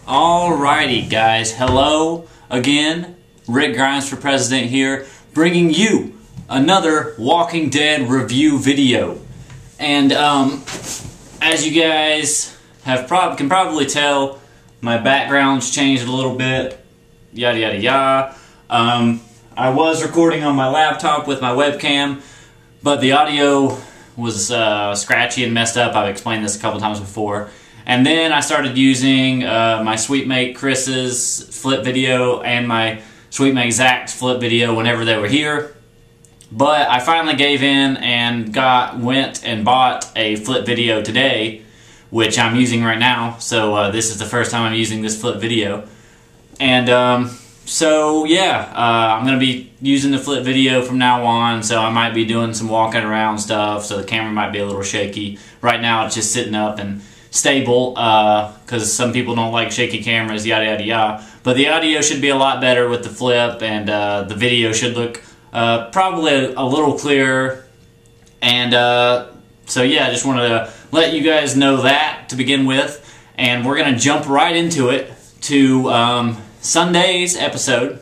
Alrighty guys, hello again, Rick Grimes for President here, bringing you another Walking Dead review video. And as you guys can probably tell, my background's changed a little bit, yada yada yada. I was recording on my laptop with my webcam, but the audio was scratchy and messed up. I've explained this a couple times before. And then I started using my sweet mate Chris's flip video and my sweet mate Zach's flip video whenever they were here. But I finally gave in and went and bought a flip video today, which I'm using right now. So this is the first time I'm using this flip video. And so yeah, I'm going to be using the flip video from now on. So I might be doing some walking around stuff, so the camera might be a little shaky. Right now it's just sitting up and stable, because some people don't like shaky cameras, yada yada yada. But the audio should be a lot better with the flip, and the video should look probably a little clearer. And so yeah, I just wanted to let you guys know that to begin with. And we're going to jump right into it to Sunday's episode,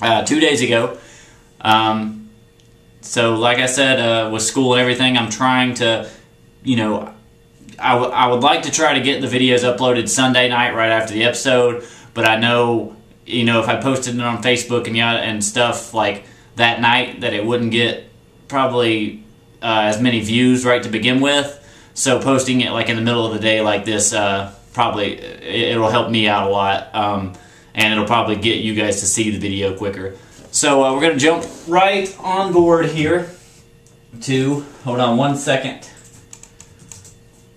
2 days ago. So like I said, with school and everything, I'm trying to, I would like to try to get the videos uploaded Sunday night right after the episode, but I know, if I posted it on Facebook and stuff like that night, that it wouldn't get probably as many views right to begin with. So posting it like in the middle of the day like this, probably it'll help me out a lot, and it'll probably get you guys to see the video quicker. So we're going to jump right on board here to, hold on one second.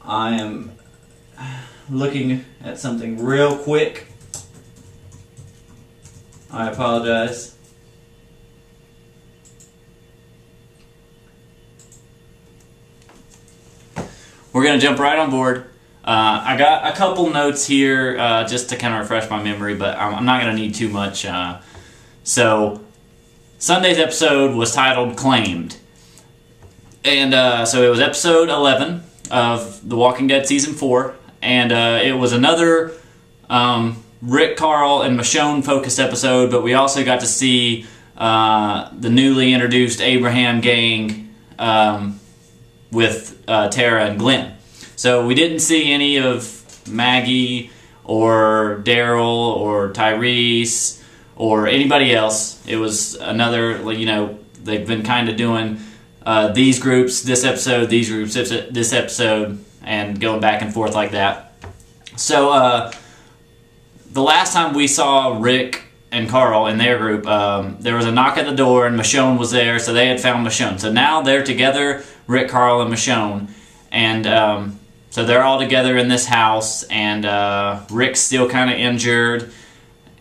I am looking at something real quick. I apologize. We're going to jump right on board. I got a couple notes here just to kind of refresh my memory, but I'm not going to need too much. So, Sunday's episode was titled Claimed. And so it was episode 11 of The Walking Dead Season 4, and it was another Rick, Carl, and Michonne focused episode, but we also got to see the newly introduced Abraham gang with Tara and Glenn. So we didn't see any of Maggie or Daryl or Tyrese or anybody else. It was another, they've been kind of doing these groups this episode, these groups this episode, and going back and forth like that. So the last time we saw Rick and Carl in their group, there was a knock at the door and Michonne was there, so they had found Michonne. So now they're together, Rick, Carl, and Michonne, and so they're all together in this house, and Rick's still kind of injured,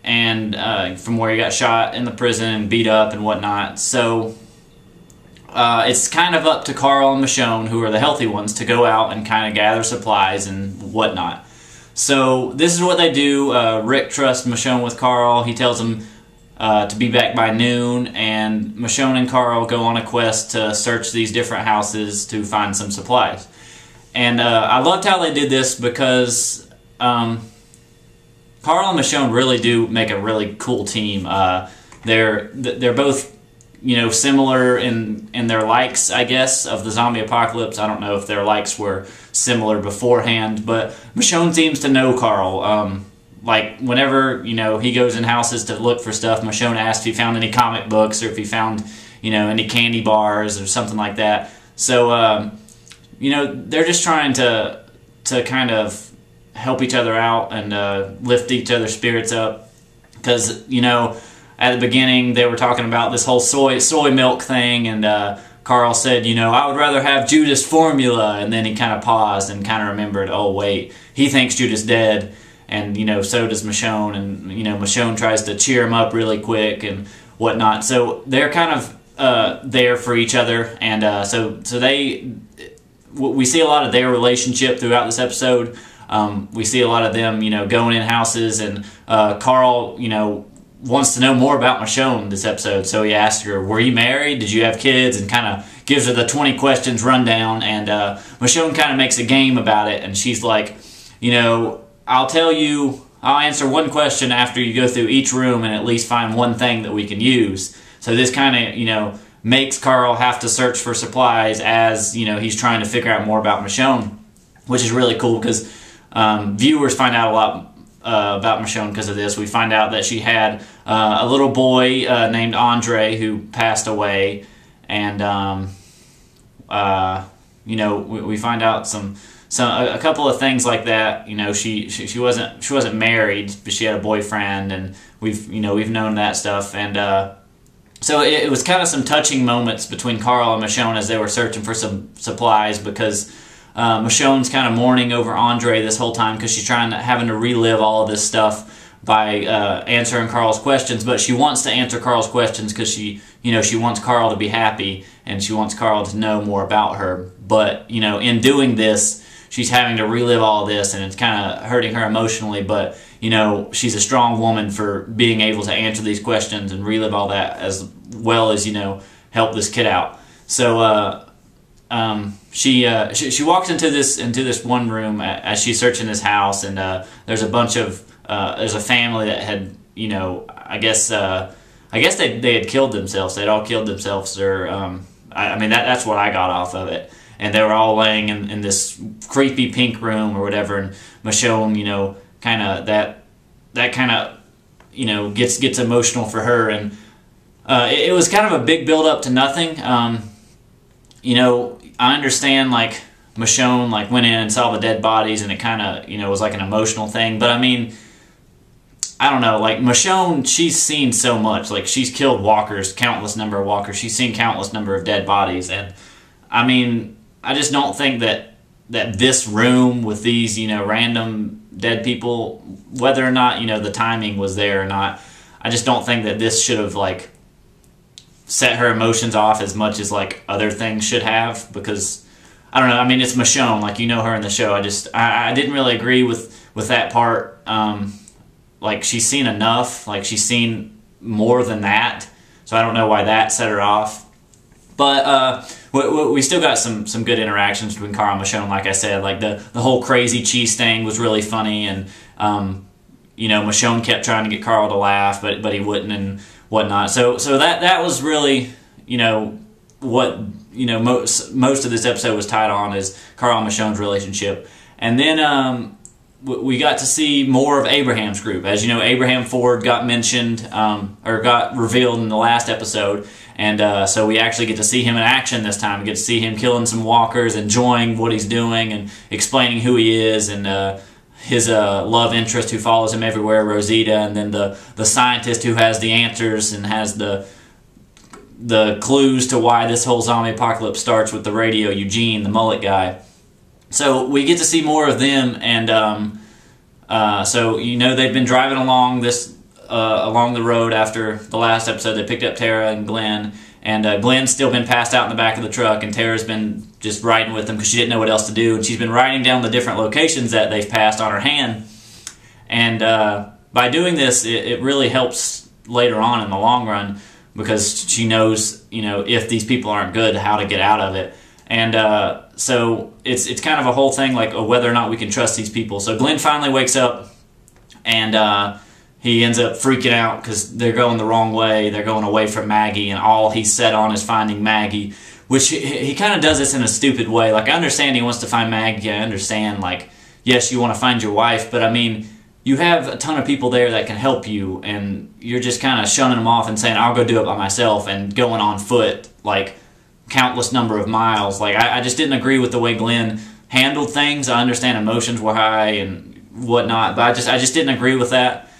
and from where he got shot in the prison and beat up and whatnot. So it's kind of up to Carl and Michonne, who are the healthy ones, to go out and kind of gather supplies and whatnot. So this is what they do. Rick trusts Michonne with Carl. He tells him to be back by noon, and Michonne and Carl go on a quest to search these different houses to find some supplies. And I loved how they did this because Carl and Michonne really do make a really cool team. They're both, similar in their likes, I guess, of the zombie apocalypse. I don't know if their likes were similar beforehand, but Michonne seems to know Carl. Like, whenever, he goes in houses to look for stuff, Michonne asks if he found any comic books or if he found, any candy bars or something like that. So, they're just trying to kind of help each other out and lift each other's spirits up. Because, at the beginning, they were talking about this whole soy milk thing, and Carl said, I would rather have Judas formula, and then he kind of paused and kind of remembered, oh wait, he thinks Judas dead, and so does Michonne, and Michonne tries to cheer him up really quick and whatnot. So they're kind of there for each other, and so we see a lot of their relationship throughout this episode. We see a lot of them, going in houses, and Carl, wants to know more about Michonne this episode, so he asks her, were you married? Did you have kids? And kind of gives her the 20 questions rundown, and Michonne kind of makes a game about it, and she's like, I'll tell you I'll answer one question after you go through each room and at least find one thing that we can use. So this kind of, you know, makes Carl have to search for supplies as, you know, he's trying to figure out more about Michonne, which is really cool because viewers find out a lot about Michonne because of this. We find out that she had a little boy named Andre who passed away, and you know, we find out a couple of things like that. You know, she wasn't married, but she had a boyfriend, and we've known that stuff. And so it was kind of some touching moments between Carl and Michonne as they were searching for some supplies, because Michonne's kind of mourning over Andre this whole time because she's having to relive all of this stuff by answering Carl's questions. But she wants to answer Carl's questions because she wants Carl to be happy, and she wants Carl to know more about her. But, you know, in doing this, she's having to relive all this, and it's kind of hurting her emotionally. But, you know, she's a strong woman for being able to answer these questions and relive all that, as well as, you know, help this kid out. So she walks into this one room as she's searching this house, and there's a family that had, you know, I guess they had killed themselves. They'd all killed themselves, or I mean that's what I got off of it. And they were all laying in this creepy pink room or whatever. And Michonne, you know, kind of that kind of, you know, gets emotional for her. And it was kind of a big build up to nothing. You know, I understand, like, Michonne, like, went in and saw the dead bodies, and it kind of, you know, was like an emotional thing. But I mean, I don't know, like, Michonne, she's seen so much. Like, she's killed walkers, countless number of walkers. She's seen countless number of dead bodies. And I mean, I just don't think that this room with these, you know, random dead people, whether or not, you know, the timing was there or not, I just don't think that this should have, like, set her emotions off as much as, like, other things should have. Because, I don't know, I mean, it's Michonne, like, you know her in the show. I didn't really agree with that part. Like, she's seen enough, like, she's seen more than that, so I don't know why that set her off. But we still got some good interactions between Carl and Michonne, like I said. Like, the whole crazy cheese thing was really funny, and you know, Michonne kept trying to get Carl to laugh, but he wouldn't and whatnot. So that was really, you know, what, you know, most of this episode was tied on, is Carl and Michonne's relationship. And then we got to see more of Abraham's group. As you know, Abraham Ford got mentioned, or got revealed in the last episode. And so we actually get to see him in action this time. We get to see him killing some walkers, enjoying what he's doing, and explaining who he is, and his love interest who follows him everywhere, Rosita, and then the scientist who has the answers and has the clues to why this whole zombie apocalypse starts with the radio, Eugene, the mullet guy. So we get to see more of them, and so, you know, they've been driving along along the road after the last episode. They picked up Tara and Glenn, and Glenn's still been passed out in the back of the truck, and Tara's been just riding with them because she didn't know what else to do, and she's been writing down the different locations that they've passed on her hand. And by doing this, it really helps later on in the long run, because she knows, you know, if these people aren't good, how to get out of it. And so it's kind of a whole thing, like, whether or not we can trust these people. So Glenn finally wakes up, and he ends up freaking out because they're going the wrong way. They're going away from Maggie, and all he's set on is finding Maggie, which he kind of does this in a stupid way. Like, I understand he wants to find Maggie. I understand, like, yes, you want to find your wife, but I mean, you have a ton of people there that can help you, and you're just kind of shunning them off and saying, I'll go do it by myself, and going on foot, like, countless number of miles. Like, I just didn't agree with the way Glenn handled things. I understand emotions were high and whatnot, but I just didn't agree with that.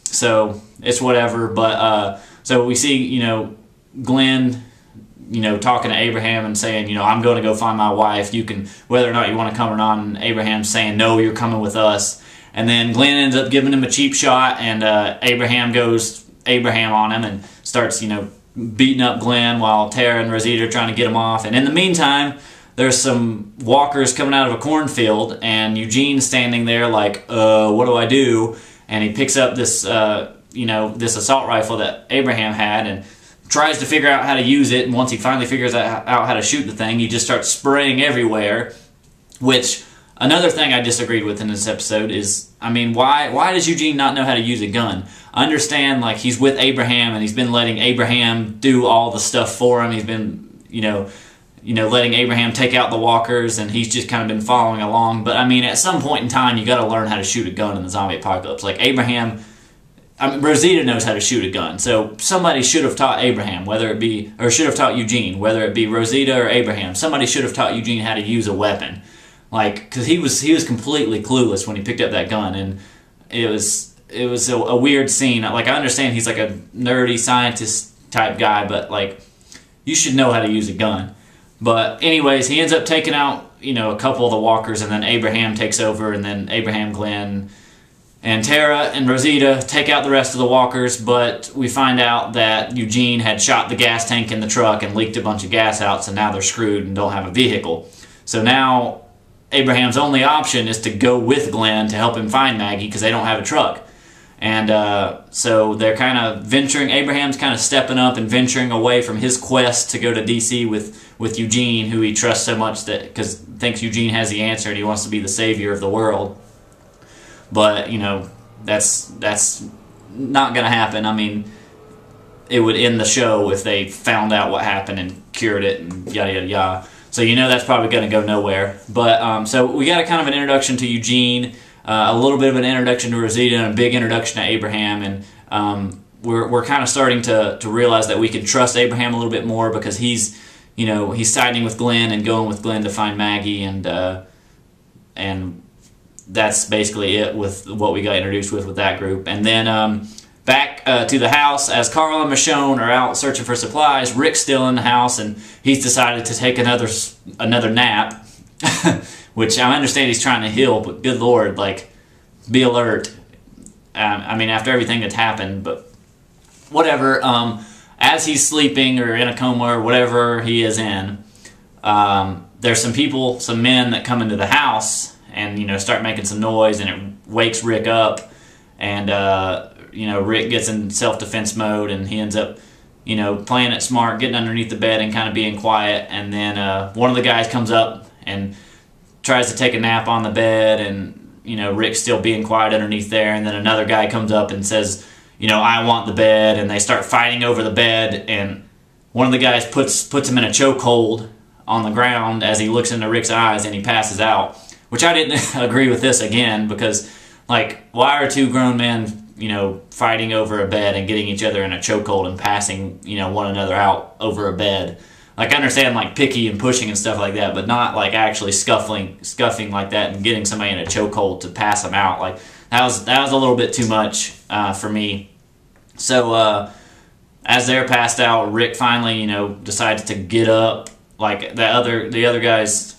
So it's whatever. But so we see, you know, Glenn, you know, talking to Abraham and saying, you know, I'm going to go find my wife. You can, whether or not you want to come or not. And Abraham's saying, no, you're coming with us. And then Glenn ends up giving him a cheap shot, and Abraham goes Abraham on him and starts, you know, beating up Glenn while Tara and Rosita are trying to get him off. And in the meantime, there's some walkers coming out of a cornfield, and Eugene's standing there like, what do I do? And he picks up this, you know, this assault rifle that Abraham had, and tries to figure out how to use it. And once he finally figures out how to shoot the thing, he just starts spraying everywhere. Which, another thing I disagreed with in this episode is, I mean, why does Eugene not know how to use a gun? I understand, like, he's with Abraham and he's been letting Abraham do all the stuff for him. He's been, letting Abraham take out the walkers, and he's just kind of been following along. But I mean, at some point in time, you got to learn how to shoot a gun in the zombie apocalypse. Like Rosita knows how to shoot a gun, so somebody should have taught Abraham, should have taught Eugene, whether it be Rosita or Abraham. Somebody should have taught Eugene how to use a weapon, like, because he was completely clueless when he picked up that gun, and it was a weird scene. Like, I understand he's like a nerdy scientist type guy, but like, you should know how to use a gun. But anyways, he ends up taking out a couple of the walkers, and then Abraham takes over, and then Abraham, Glenn, and Tara and Rosita take out the rest of the walkers, but we find out that Eugene had shot the gas tank in the truck and leaked a bunch of gas out, so now they're screwed and don't have a vehicle. So now Abraham's only option is to go with Glenn to help him find Maggie, because they don't have a truck. And so they're kind of venturing, Abraham's kind of stepping up and venturing away from his quest to go to D.C. with Eugene, who he trusts so much because thinks Eugene has the answer and he wants to be the savior of the world. But, that's not going to happen. I mean, it would end the show if they found out what happened and cured it and yada, yada, yada. So that's probably going to go nowhere. But, so we got a kind of an introduction to Eugene, a little bit of an introduction to Rosita, and a big introduction to Abraham. And we're kind of starting to realize that we can trust Abraham a little bit more, because he's siding with Glenn and going with Glenn to find Maggie, and that's basically it with what we got introduced with that group. And then back to the house, as Carl and Michonne are out searching for supplies, Rick's still in the house, and he's decided to take another nap, which I understand he's trying to heal, but good Lord, like, be alert. I mean, after everything that's happened, but whatever. As he's sleeping or in a coma or whatever he is in, there's some men that come into the house and start making some noise, and it wakes Rick up, and Rick gets in self-defense mode, and he ends up playing it smart, getting underneath the bed and kind of being quiet. And then one of the guys comes up and tries to take a nap on the bed, and Rick's still being quiet underneath there. And then another guy comes up and says, I want the bed, and they start fighting over the bed, and one of the guys puts him in a chokehold on the ground as he looks into Rick's eyes, and he passes out. Which I didn't agree with this again, because, like, why are two grown men, fighting over a bed and getting each other in a chokehold and passing, one another out over a bed? Like, I understand, like, picky and pushing and stuff like that, but not, like, actually scuffing like that and getting somebody in a chokehold to pass them out. Like, that was a little bit too much for me. So, as they're passed out, Rick finally, decides to get up. Like, the other guys,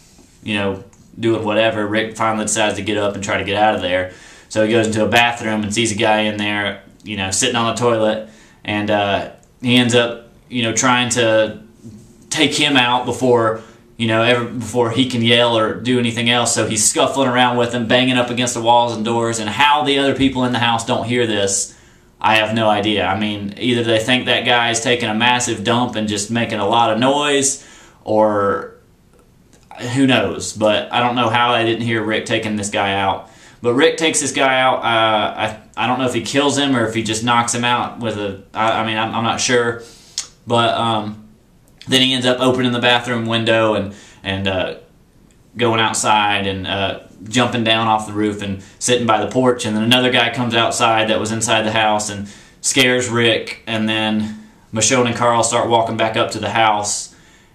doing whatever, Rick finally decides to get up and try to get out of there. So he goes into a bathroom and sees a guy in there, sitting on the toilet, and he ends up, trying to take him out before he can yell or do anything else. So he's scuffling around with him, banging up against the walls and doors. And how the other people in the house don't hear this, I have no idea. I mean, either they think that guy is taking a massive dump and just making a lot of noise, or who knows. But I don't know how I didn't hear Rick taking this guy out. But Rick takes this guy out. I don't know if he kills him or if he just knocks him out with I'm not sure. But then he ends up opening the bathroom window and going outside and jumping down off the roof and sitting by the porch. And then another guy comes outside that was inside the house and scares Rick. And then Michonne and Carl start walking back up to the house,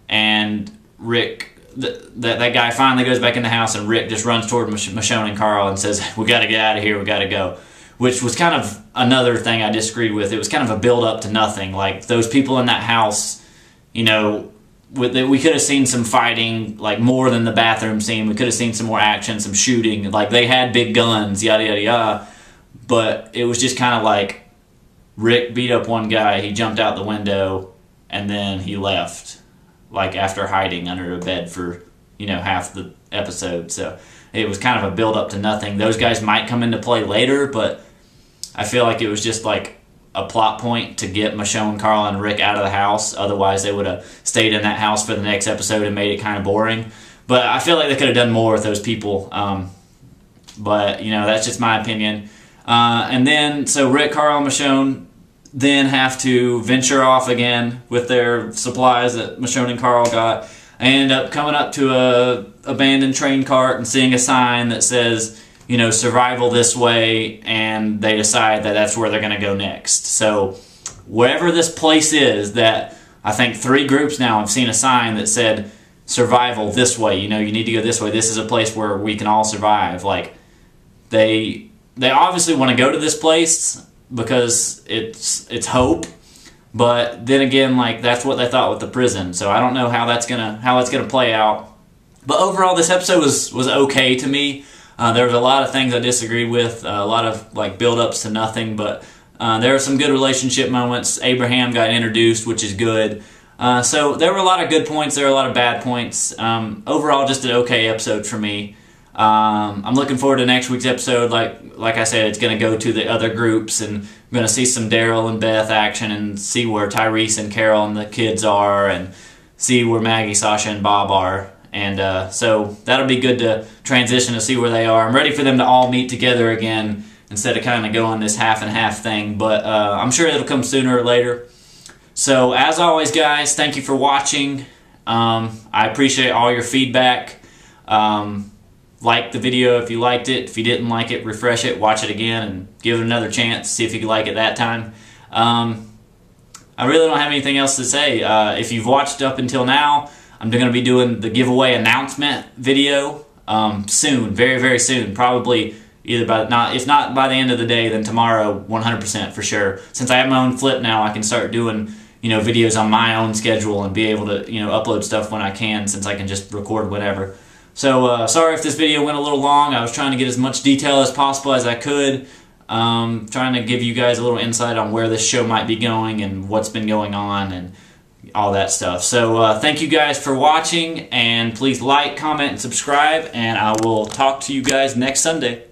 and Rick... That guy finally goes back in the house, and Rick just runs toward Michonne and Carl and says, "We got to get out of here. We got to go." Which was kind of another thing I disagreed with. It was kind of a build up to nothing. Like, those people in that house, we could have seen some fighting, like, more than the bathroom scene. We could have seen some more action, some shooting. Like, they had big guns, yada yada yada. But it was just kind of like Rick beat up one guy, he jumped out the window, and then he left. Like, after hiding under a bed for, half the episode. So it was kind of a build up to nothing. Those guys might come into play later, but I feel like it was just like a plot point to get Michonne, Carl, and Rick out of the house. Otherwise, they would have stayed in that house for the next episode and made it kind of boring. But I feel like they could have done more with those people. but you know, that's just my opinion. And then, so Rick, Carl, and Michonne then have to venture off again with their supplies that Michonne and Carl got. I end up coming up to a abandoned train cart and seeing a sign that says, you know, survival this way, and they decide that that's where they're going to go next. So wherever this place is, that I think 3 groups now have seen a sign that said survival this way, you know, you need to go this way, this is a place where we can all survive. Like, they obviously want to go to this place because it's hope, but then again, like, that's what they thought with the prison. So I don't know how that's gonna play out. But overall, this episode was okay to me. There was a lot of things I disagreed with, a lot of like build-ups to nothing, but there were some good relationship moments. Abraham got introduced, which is good. So there were a lot of good points, there were a lot of bad points. Overall, just an okay episode for me. I'm looking forward to next week's episode. Like I said, it's going to go to the other groups, and I'm going to see some Daryl and Beth action, and see where Tyrese and Carol and the kids are, and see where Maggie, Sasha, and Bob are. And so that'll be good to transition to see where they are. I'm ready for them to all meet together again instead of kind of going this half and half thing. But I'm sure it'll come sooner or later. So as always, guys, thank you for watching. I appreciate all your feedback. Like the video if you liked it. If you didn't like it, refresh it, watch it again, and give it another chance. See if you like it that time. I really don't have anything else to say. If you've watched up until now, I'm going to be doing the giveaway announcement video soon, very, very soon. Probably either if not by the end of the day, then tomorrow, 100% for sure. Since I have my own flip now, I can start doing, you know, videos on my own schedule and be able to, you know, upload stuff when I can, since I can just record whatever. So sorry if this video went a little long. I was trying to get as much detail as possible as I could. Trying to give you guys a little insight on where this show might be going and what's been going on and all that stuff. So thank you guys for watching, and please like, comment, and subscribe, and I will talk to you guys next Sunday.